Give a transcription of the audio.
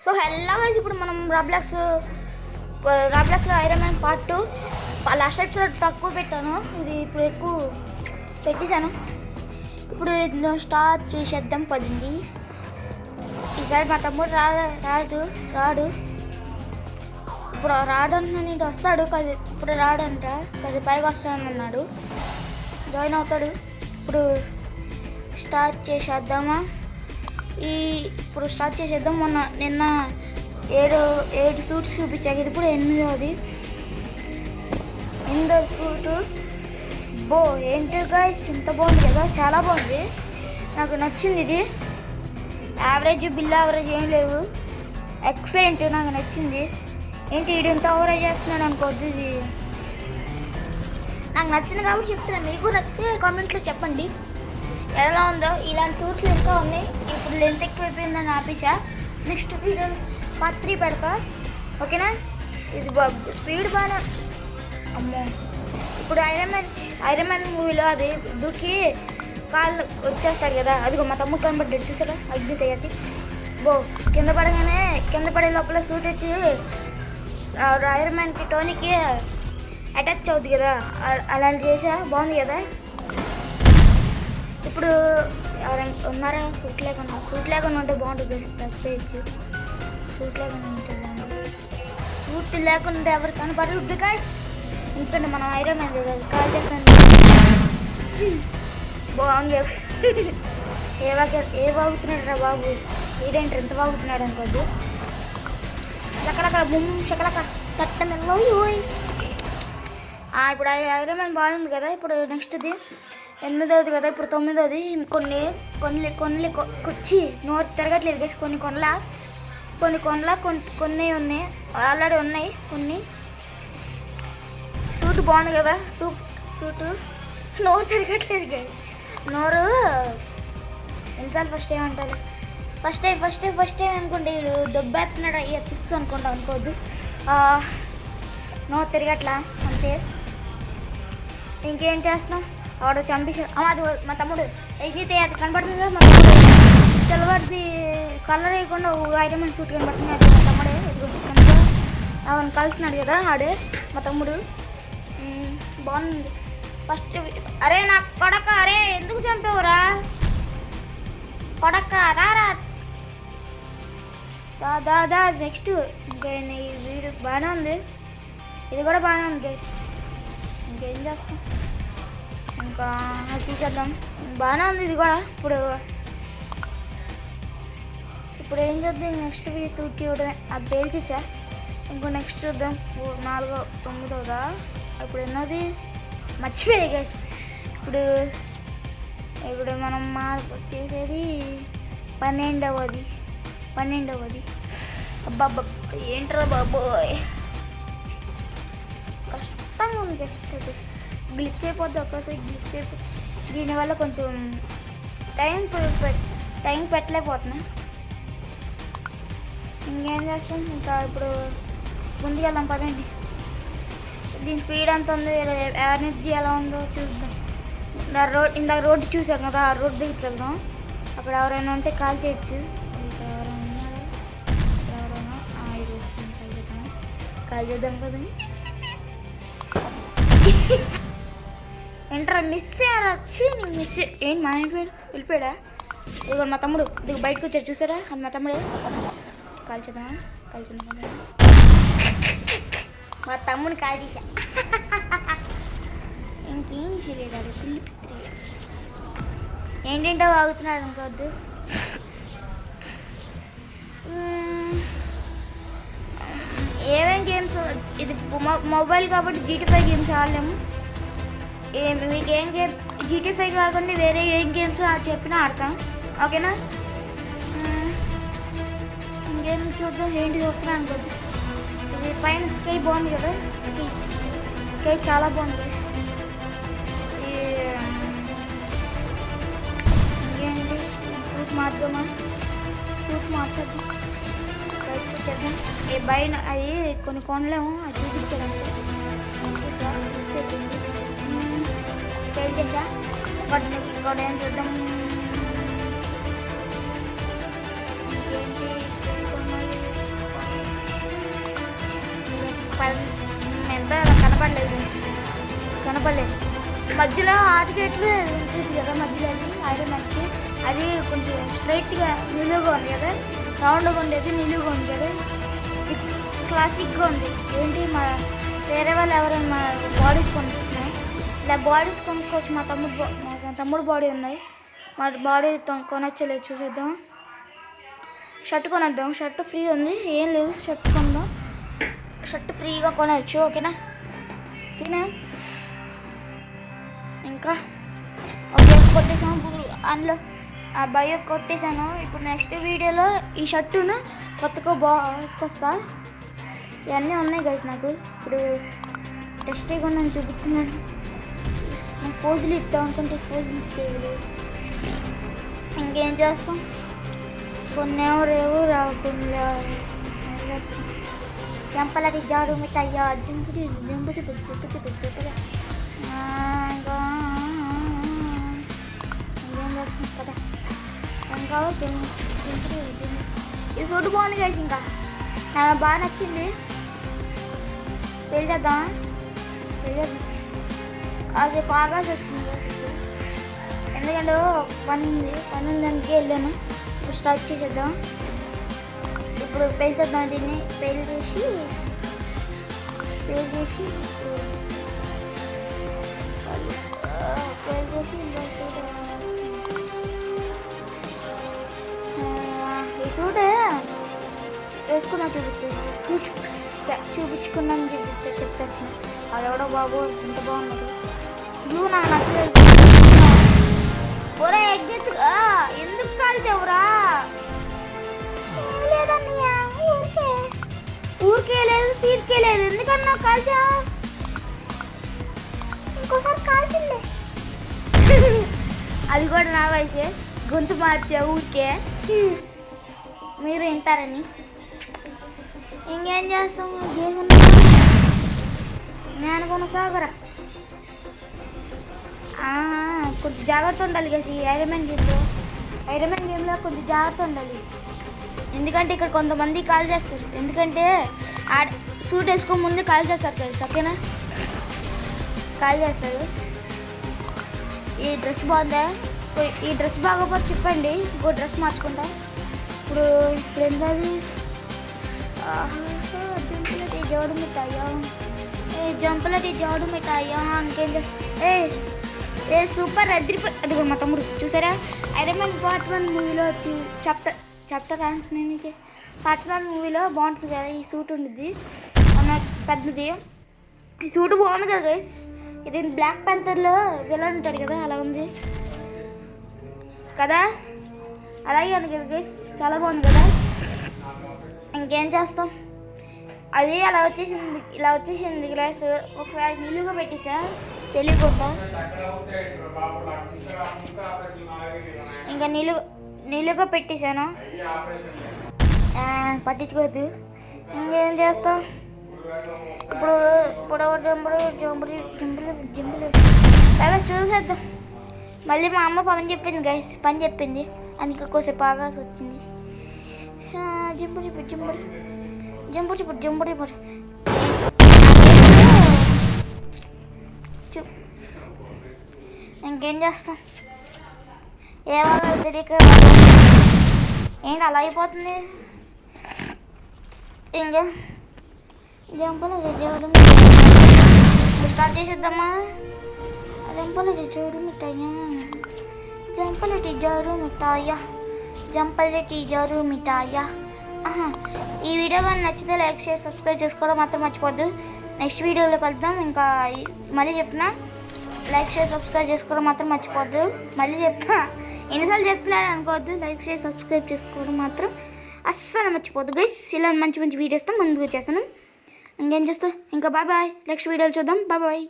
So Hella guys, ఇప్పుడు మనం రాబ్లాక్స్లో Iron Man part 2 last episode తక్కువ పెట్టాను, ఇది ఇప్పుడు ఎక్కువ పెట్టేశాను. ఇప్పుడు స్టార్ట్ చేసేద్దాం పదండి. ఈసారి మా తమ్ముడు రాడు. ఇప్పుడు రాడని వస్తాడు కదా, ఇప్పుడు రాడంట కదా, పైకి వస్తానన్నాడు, జాయిన్ అవుతాడు. ఇప్పుడు స్టార్ట్ చేసేద్దామా? ఇప్పుడు స్టార్ట్ చేసేద్దాం. నిన్న 7 సూట్స్ చూపించాక ఇది ఇప్పుడు 8వ సూటు. ఏంటి గైస్, ఇంత బాగుంది కదా, చాలా బాగుంది, నాకు నచ్చింది ఇది. యావరేజ్ బిల్ యావరేజ్ ఏం లేవు, ఎక్సలెంట్, నాకు నచ్చింది. ఏంటి వీడు ఇంత ఓవరేజ్ చేస్తున్నాడు అనుకోవద్దు, ఇది నాకు నచ్చింది కాబట్టి చెప్తున్నాను. మీకు నచ్చితే కామెంట్లో చెప్పండి ఎలా ఉందో. ఇలాంటి సూట్స్ ఇంకా ఉన్నాయి. ఇప్పుడు లెంత్ ఎక్కువైపోయిందని ఆపేసా. నెక్స్ట్ వీడియో పార్ట్ 3 పెడతా, ఓకేనా? ఇది స్పీడ్ బాగా అమ్మో. ఇప్పుడు ఐరన్ మ్యాన్ మూవీలో అది దూకి కాళ్ళు వచ్చేస్తాడు కదా, అదిగో మా తమ్ముడు కనబడ్డాడు చూసారా, అగ్ని తెగతి. కింద పడే లోపల సూట్ వచ్చి ఐరన్ మ్యాన్కి టోనీకి అటాచ్ అవుద్ది కదా, అలాంటి చేసా, బాగుంది కదా. ఇప్పుడు ఉన్నారా? సూట్ లేకుండా ఉంటే బాగుంటుంది, సర్ప్రైజ్. సూట్ లేకుండా ఉంటే బాగుంటుంది. సూట్ లేకుండా ఎవరు కనపడదు గాయ్స్, ఎందుకంటే మనం ఐరన్ మ్యాన్ కదా, కాల్ చేస్తాను. బాగుంది. ఏ బాగుతున్నాడు రా బాబు, ఈడేంటి ఎంత బాగుతున్నాడు అనుకోద్దు. రకరకాల బుమ్ షకలక తట్టమెల్లో. ఇప్పుడు ఐరన్ మ్యాన్ బాగుంది కదా. ఇప్పుడు నెక్స్ట్ది 8వది కదా, ఇప్పుడు 9వది. కొన్ని కొచ్చి నోరు తిరగట్లేదు కదా, కొన్ని ఉన్నాయి, ఆల్రెడీ ఉన్నాయి కొన్ని. సూట్ బాగుంది కదా, సూటు నోరు తిరగట్లేదు కదా, నోరు ఎన్నిసార్లు ఫస్ట్ టైం అనుకోండి, వీడు దెబ్బేస్తున్నాడు, ఎత్తుస్తూ అనుకోవద్దు. నోరు తిరగట్లా అంతే. ఇంకేం చేస్తున్నాం? వాడు చంపేసాడు. అది మా తమ్ముడు ఎగితే అది కనబడుతుంది కదా, మా తమ్ముడు తెల్లవారిది కలర్ వేయకుండా ఐరన్ మ్యాన్ సూట్ కనబడుతుంది, అది మా తమ్ముడే. అవన్నీ కలుస్తున్నాడు కదా ఆడే మా తమ్ముడు. బాగుంది. ఫస్ట్ అరే నా కొడక, అరే ఎందుకు చంపేవురా కొడక, రారా దా. నెక్స్ట్ ఇంకా వీడు బాగానే ఉంది, ఇది కూడా బాగానే ఉంది గైస్. ఇంకేం చేస్తాం, ఇంకా తీసేద్దాం. బాగానే ఉంది ఇది కూడా. ఇప్పుడు ఏం చేద్దాం, నెక్స్ట్ సూట్ చూడమే, అది పేల్చేసా. ఇంకో నెక్స్ట్ చూద్దాం. 4, 9వదా, ఇప్పుడు ఎన్నోది మర్చిపోయా గైస్. ఇప్పుడు మనం మార్క్ చేసేది 12వది. అబ్బా ఏంట్రా బాబోయ్, కష్టంగా ఉంది గైస్. గ్లిచ్ అయిపోద్ది ఒక్కసారి, గ్లిచ్ అయిపోద్ది. దీనివల్ల కొంచెం టైం పెట్టలేకపోతున్నా. ఇంకేం చేస్తాం, ఇంకా ఇప్పుడు ముందుకెళ్దాం పదండి. దీని స్పీడ్ ఎంత ఉంది, ఎనర్జీ ఎలా ఉందో చూద్దాం. ఇందాక రోడ్డు చూసాం కదా, ఆ రోడ్డు దగ్గరికి వెళ్దాం. అక్కడ ఎవరైనా ఉంటే కాల్ చేయొచ్చు. కాల్ చేద్దాం కదండి. ఎంటర్ మిస్ అయ్యారు వచ్చి, మిస్ ఏంటి వెళ్ళిపోయాడా? ఇదిగో మా తమ్ముడు బయటకు వచ్చాడు చూసారా, అది మా తమ్ముడే. కాల్ చేద్దాం. మా తమ్ముని కాల్ చేశా. ఇంకేం చేయలేడు, ఏంటంటే వాగుతున్నాడు అనుకోవద్దు. ఏమేం గేమ్స్, ఇది మొబైల్ కాబట్టి GT5 గేమ్స్ ఆడలేము. మీకు ఏం గేమ్ GT5 కాకుండా వేరే ఏం గేమ్స్ చెప్పినా ఆడతాం, ఓకేనా? ఇంకేం చూద్దాం, ఏంటి చూస్తున్నా అనుకోద్దు. ఇది పైన స్కై బాగుంది కదా, స్కై చాలా బాగుంది. ఇంకేంటి, సూట్ మార్చేద్దాం. ఏ బయట అది కొన్ని కొనలేము, అది చూపించడానికి చేసా. ఇంకోటి ఏం చూద్దాం, ఇంకేంటి ఎంత కనపడలేదు కనపడలేదు. మధ్యలో ఆర్టికేట్లు ఉంటుంది కదా, మధ్యలో అది ఐరన్ మ్యాన్కి అది కొంచెం స్ట్రైట్గా నిలువుగా ఉంది కదా, రౌండ్గా ఉండేది నిలువుగా ఉంది కదా, క్లాసిక్గా ఉంది. ఏంటి మా వేరే వాళ్ళు ఎవరైనా బాడీస్ కొనుక్కుంటున్నాయి, ఇలా బాడీస్ కొనుక్కోవచ్చు. మా తమ్ముడు బాడీ ఉన్నాయి, మా బాడీ కొనొచ్చలేదు. చూసేద్దాం, షర్ట్ కొనేద్దాం. షర్ట్ ఫ్రీ ఉంది, ఏం లేదు, షర్ట్ కొందాం. షర్ట్ ఫ్రీగా కొనవచ్చు. ఓకేనా ఓకేనా ఇంకా ఓకే కొట్టేసాను అందులో ఆ బయో కొట్టేసాను. ఇప్పుడు నెక్స్ట్ వీడియోలో ఈ షర్టును కొత్తగా వేసుకొస్తా. ఇవన్నీ ఉన్నాయి గైస్. నాకు ఇప్పుడు టెస్టీగా నేను చూపిస్తున్నాను. నేను పోజులు ఇద్దాం అనుకుంటే పోజులు ఇచ్చేది. ఇంకేం చేస్తాం, కొన్ని రేవు రావు, కొన్ని చెంపలటి జాడు మిఠాయ్యా దింపు దింపు చెప్పు ఇంకా ఇంకేం చేస్తాం కదా. ఇంకా ఈ సూట్ బాగుంది కదా, ఇంకా నాకు బాగా నచ్చింది. వెళ్ళేద్దాం అది బాగాసి వచ్చింది కదా. ఎందుకంటే పని ఉందానికి వెళ్ళాను. ఇప్పుడు స్టార్ట్ చేసేద్దాం. ఇప్పుడు పేల్చేద్దాం, దీన్ని పేల్ చేసి ఈ సూట్ వేసుకున్నా చూపించుకున్నాను చెప్తాను. అది ఎవడో బాబు ఎంత బాగున్నది. నువ్వు నాకు నచ్చలేదు. ఒరే ఎగ్జెత్తుగా ఎందుకు కాల్చావురా? లేదన్నయ్య, ఊరికే లేదు, తీరికే లేదు. ఎందుకన్నా కాల్చా? ఇంకోసారి కాల్చింది. అది కూడా నా వయసే, గొంతు మార్చా ఊరికే, మీరు వింటారని. ఇంకేం చేస్తాం, నేను కొనసాగరా. కొంచెం జాగ్రత్త ఉండాలి కదా ఈ ఐరన్ మ్యాన్ గేమ్లో కొంచెం జాగ్రత్త ఉండాలి. ఎందుకంటే ఇక్కడ కొంతమంది కాల్ చేస్తారు. ఎందుకంటే సూట్ వేసుకో ముందు కాల్ చేస్తారు కదా, ఓకేనా? కాల్ చేస్తారు. ఈ డ్రెస్ బాగుందా? ఈ డ్రెస్ బాగోపోతే చెప్పండి, ఇంకో డ్రెస్ మార్చుకుంటా. ఇప్పుడు ఏంటది, జంపులటి జోడు మిఠాయా ఇంకేం ఏ సూపర్ అదిరిపోయి. అది కూడా మా తమ్ముడు చూసారా, ఐరన్ మ్యాన్ పార్ట్ 1 మూవీలో చాప్టర్ పార్ట్ 1 మూవీలో బాగుంటుంది కదా ఈ సూట్ ఉండిద్ది, పెద్దది. ఈ సూట్ బాగుంది కదా గైస్. ఇది బ్లాక్ ప్యాంథర్లో విలన్ ఉంటాడు కదా, అలా ఉంది కదా, అలాగే ఉంది కదా గైస్, చాలా బాగుంది కదా. ఇంకేం చేస్తాం, అది అలా వచ్చేసింది గ్లాస్. ఒకసారి నిలువుగా పెట్టేసా తెలియకుండా, ఇంకా నిలువుగా పెట్టేశాను, పట్టించుకోవద్దు. ఇంకేం చేస్తాం, ఇప్పుడు జంపులు బాగా చూసేద్దాం. మళ్ళీ మా అమ్మ పని చెప్పింది అందుకే కోసేపు బాగాసి వచ్చింది. జంపుడు ఇంకేం చేస్తాం, ఏమన్నా తెలియక ఏంటి అలా అయిపోతుంది. ఇంకా జంపులు స్టార్ట్ చేసేద్దామా. జంపలటి జోరు మిఠాయా. ఈ వీడియో కానీ నచ్చితే లైక్ చేసి సబ్స్క్రైబ్ చేసుకోవడం మాత్రం మర్చిపోద్దు. నెక్స్ట్ వీడియోలో కలుద్దాం. ఇంకా మళ్ళీ చెప్తున్నా, లైక్ చేసి సబ్స్క్రైబ్ చేసుకోవడం మాత్రం మర్చిపోద్దు. మళ్ళీ చెప్తున్నా, ఎన్నిసార్లు చెప్తున్నాను అనుకోవద్దు. లైక్ చేసి సబ్స్క్రైబ్ చేసుకోవడం మాత్రం అస్సలు మర్చిపోద్దు గైస్. ఇలా మంచి వీడియోస్తో ముందుకు వచ్చేస్తాను. ఇంకేం చేస్తాం, ఇంకా బాయ్. నెక్స్ట్ వీడియోలో చూద్దాం. బాయ్.